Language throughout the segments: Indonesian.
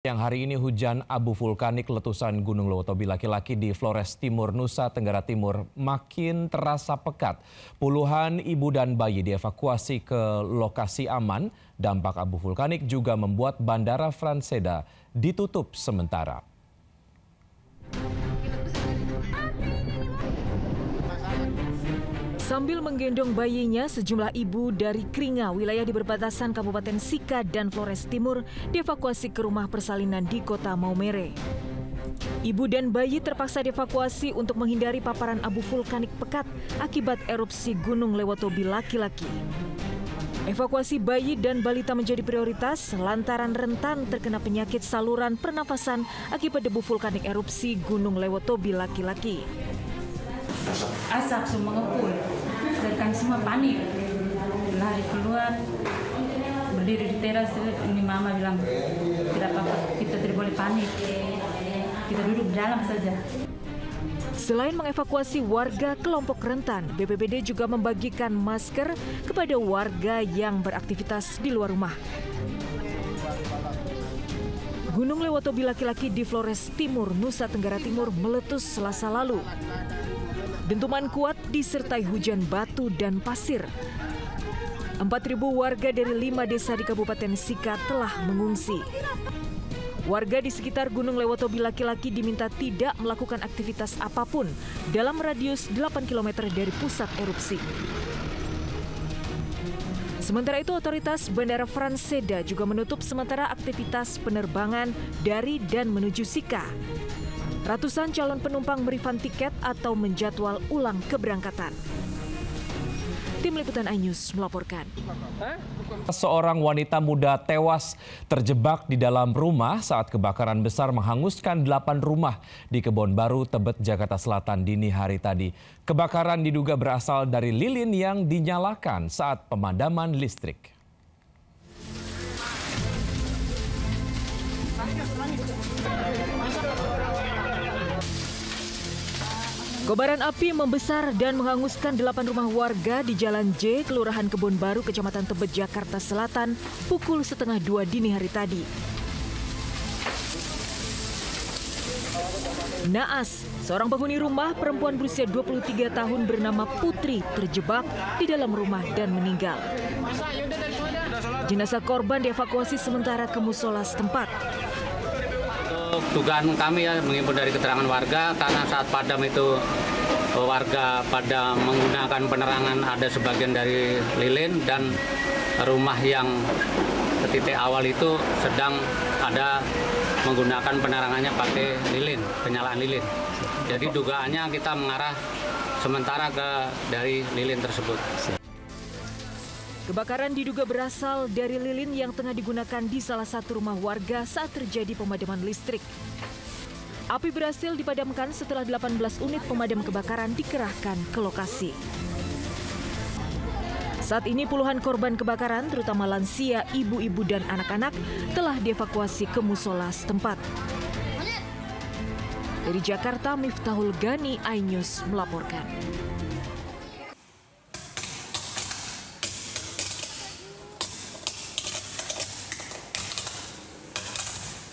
Yang hari ini hujan abu vulkanik letusan Gunung Lewotobi laki-laki di Flores Timur, Nusa Tenggara Timur makin terasa pekat. Puluhan ibu dan bayi dievakuasi ke lokasi aman. Dampak abu vulkanik juga membuat Bandara Franseda ditutup sementara. Sambil menggendong bayinya, sejumlah ibu dari Kringa, wilayah di perbatasan Kabupaten Sika dan Flores Timur, dievakuasi ke rumah persalinan di kota Maumere. Ibu dan bayi terpaksa dievakuasi untuk menghindari paparan abu vulkanik pekat akibat erupsi Gunung Lewotobi laki-laki. Evakuasi bayi dan balita menjadi prioritas lantaran rentan terkena penyakit saluran pernafasan akibat debu vulkanik erupsi Gunung Lewotobi laki-laki. Asap semua ngepul, rekan semua panik, lari keluar, berdiri di teras. Ini mama bilang tidak apa-apa, kita tidak boleh panik, kita duduk di dalam saja. Selain mengevakuasi warga kelompok rentan, BPBD juga membagikan masker kepada warga yang beraktivitas di luar rumah. Gunung Lewotobi laki-laki di Flores Timur, Nusa Tenggara Timur meletus Selasa lalu. Dentuman kuat disertai hujan batu dan pasir. 4.000 warga dari 5 desa di Kabupaten Sika telah mengungsi. Warga di sekitar Gunung Lewotobi laki-laki diminta tidak melakukan aktivitas apapun dalam radius 8 km dari pusat erupsi. Sementara itu, otoritas Bandara Franseda juga menutup sementara aktivitas penerbangan dari dan menuju Sika. Ratusan calon penumpang merefund tiket atau menjadwal ulang keberangkatan. Tim Liputan iNews melaporkan. Seorang wanita muda tewas terjebak di dalam rumah saat kebakaran besar menghanguskan 8 rumah di Kebon Baru, Tebet, Jakarta Selatan dini hari tadi. Kebakaran diduga berasal dari lilin yang dinyalakan saat pemadaman listrik. Kobaran api membesar dan menghanguskan 8 rumah warga di Jalan J, Kelurahan Kebon Baru, Kecamatan Tebet, Jakarta Selatan, pukul 1:30 dini hari tadi. Naas, seorang penghuni rumah perempuan berusia 23 tahun bernama Putri terjebak di dalam rumah dan meninggal. Jenazah korban dievakuasi sementara ke musola setempat. Dugaan kami ya menghimpun dari keterangan warga, karena saat padam itu warga pada menggunakan penerangan ada sebagian dari lilin, dan rumah yang titik awal itu sedang ada menggunakan penerangannya pakai lilin, penyalaan lilin. Jadi dugaannya kita mengarah sementara dari lilin tersebut. Kebakaran diduga berasal dari lilin yang tengah digunakan di salah satu rumah warga saat terjadi pemadaman listrik. Api berhasil dipadamkan setelah 18 unit pemadam kebakaran dikerahkan ke lokasi. Saat ini puluhan korban kebakaran, terutama lansia, ibu-ibu dan anak-anak, telah dievakuasi ke musola setempat. Dari Jakarta, Miftahul Gani, iNews melaporkan.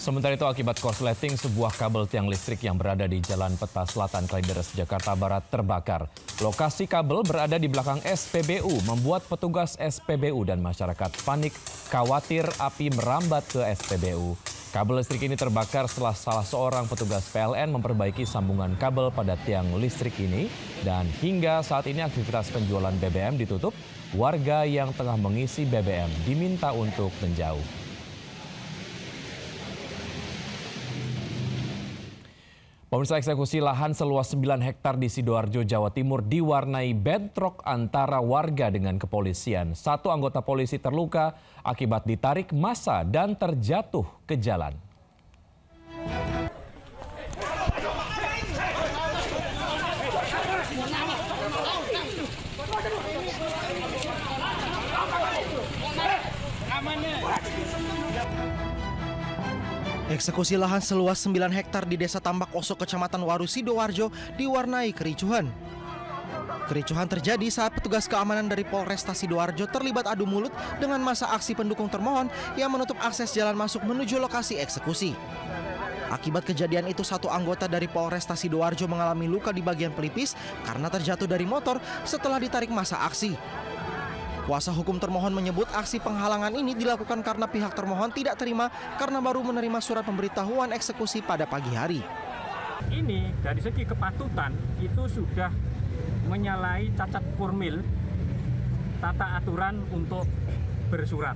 Sementara itu, akibat korsleting, sebuah kabel tiang listrik yang berada di Jalan Peta Selatan, Kalideres, Jakarta Barat terbakar. Lokasi kabel berada di belakang SPBU, membuat petugas SPBU dan masyarakat panik, khawatir api merambat ke SPBU. Kabel listrik ini terbakar setelah salah seorang petugas PLN memperbaiki sambungan kabel pada tiang listrik ini. Dan hingga saat ini aktivitas penjualan BBM ditutup. Warga yang tengah mengisi BBM diminta untuk menjauh. Pemirsa, eksekusi lahan seluas 9 hektar di Sidoarjo, Jawa Timur diwarnai bentrok antara warga dengan kepolisian. Satu anggota polisi terluka akibat ditarik massa dan terjatuh ke jalan. Eksekusi lahan seluas 9 hektar di Desa Tambak Oso, Kecamatan Waru, Sidoarjo diwarnai kericuhan. Kericuhan terjadi saat petugas keamanan dari Polresta Sidoarjo terlibat adu mulut dengan massa aksi pendukung termohon yang menutup akses jalan masuk menuju lokasi eksekusi. Akibat kejadian itu, satu anggota dari Polresta Sidoarjo mengalami luka di bagian pelipis karena terjatuh dari motor setelah ditarik massa aksi. Kuasa hukum termohon menyebut aksi penghalangan ini dilakukan karena pihak termohon tidak terima karena baru menerima surat pemberitahuan eksekusi pada pagi hari. Ini dari segi kepatutan itu sudah menyalahi cacat formil tata aturan untuk bersurat.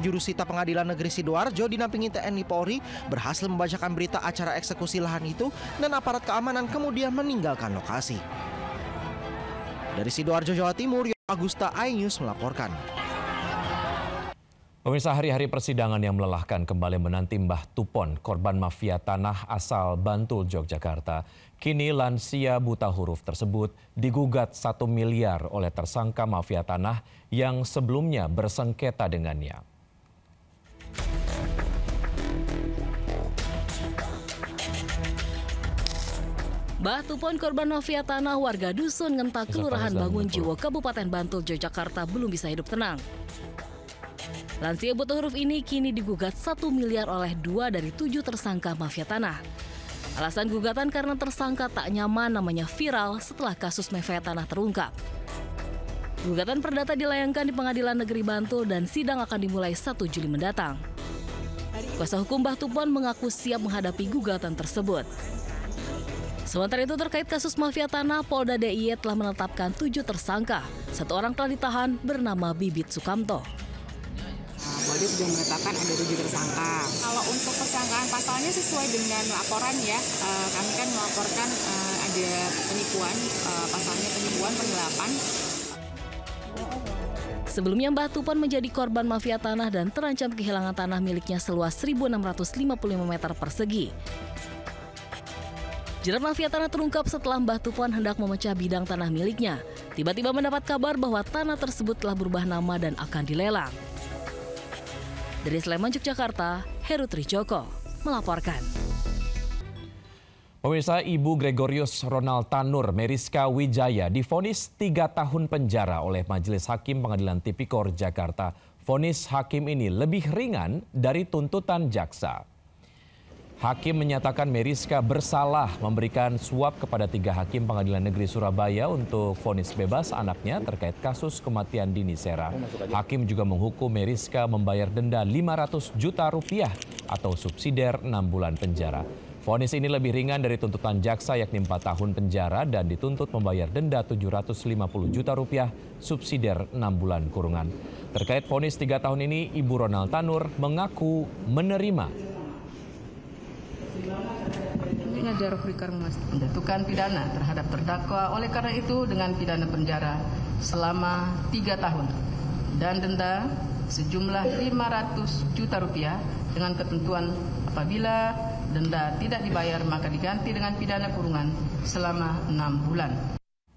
Jurusita Pengadilan Negeri Sidoarjo dinampingi TNI Polri berhasil membacakan berita acara eksekusi lahan itu dan aparat keamanan kemudian meninggalkan lokasi. Dari Sidoarjo, Jawa Timur, Agusta, iNews melaporkan. Pemirsa, hari-hari persidangan yang melelahkan kembali menanti Mbah Tupon, korban mafia tanah asal Bantul, Yogyakarta. Kini lansia buta huruf tersebut digugat 1 miliar oleh tersangka mafia tanah yang sebelumnya bersengketa dengannya. Mbah Tupon, korban mafia tanah warga Dusun Ngentak, Kelurahan Bangunjiwo, Kabupaten Bantul, Yogyakarta belum bisa hidup tenang. Lansia buta huruf ini kini digugat 1 miliar oleh 2 dari 7 tersangka mafia tanah. Alasan gugatan karena tersangka tak nyaman namanya viral setelah kasus mafia tanah terungkap. Gugatan perdata dilayangkan di Pengadilan Negeri Bantul dan sidang akan dimulai 1 Juli mendatang. Kuasa hukum Mbah Tupon mengaku siap menghadapi gugatan tersebut. Sementara itu terkait kasus mafia tanah, Polda DIY telah menetapkan 7 tersangka. 1 orang telah ditahan bernama Bibit Sukamto. Polda sudah menetapkan ada 7 tersangka. Kalau untuk persangkaan pasalnya sesuai dengan laporan ya, kami kan melaporkan ada penipuan, pasalnya penipuan, penggelapan. Sebelumnya Mbah Tupon menjadi korban mafia tanah dan terancam kehilangan tanah miliknya seluas 1.655 meter persegi. Jerat mafia tanah terungkap setelah Mbah Tupon hendak memecah bidang tanah miliknya. Tiba-tiba mendapat kabar bahwa tanah tersebut telah berubah nama dan akan dilelang. Dari Sleman, Yogyakarta, Heru Trijoko melaporkan. Pemirsa, Ibu Gregorius Ronald Tanur Meriska Wijaya divonis 3 tahun penjara oleh Majelis Hakim Pengadilan Tipikor Jakarta. Vonis hakim ini lebih ringan dari tuntutan jaksa. Hakim menyatakan Meriska bersalah memberikan suap kepada 3 hakim Pengadilan Negeri Surabaya untuk vonis bebas anaknya terkait kasus kematian Dini Sera. Hakim juga menghukum Meriska membayar denda 500 juta rupiah atau subsidiar 6 bulan penjara. Vonis ini lebih ringan dari tuntutan jaksa yakni 4 tahun penjara dan dituntut membayar denda 750 juta rupiah subsidiar 6 bulan kurungan. Terkait vonis 3 tahun ini, Ibu Ronald Tanur mengaku menerima. Menjatuhkan pidana terhadap terdakwa, oleh karena itu dengan pidana penjara selama 3 tahun dan denda sejumlah 500 juta rupiah dengan ketentuan apabila denda tidak dibayar maka diganti dengan pidana kurungan selama 6 bulan.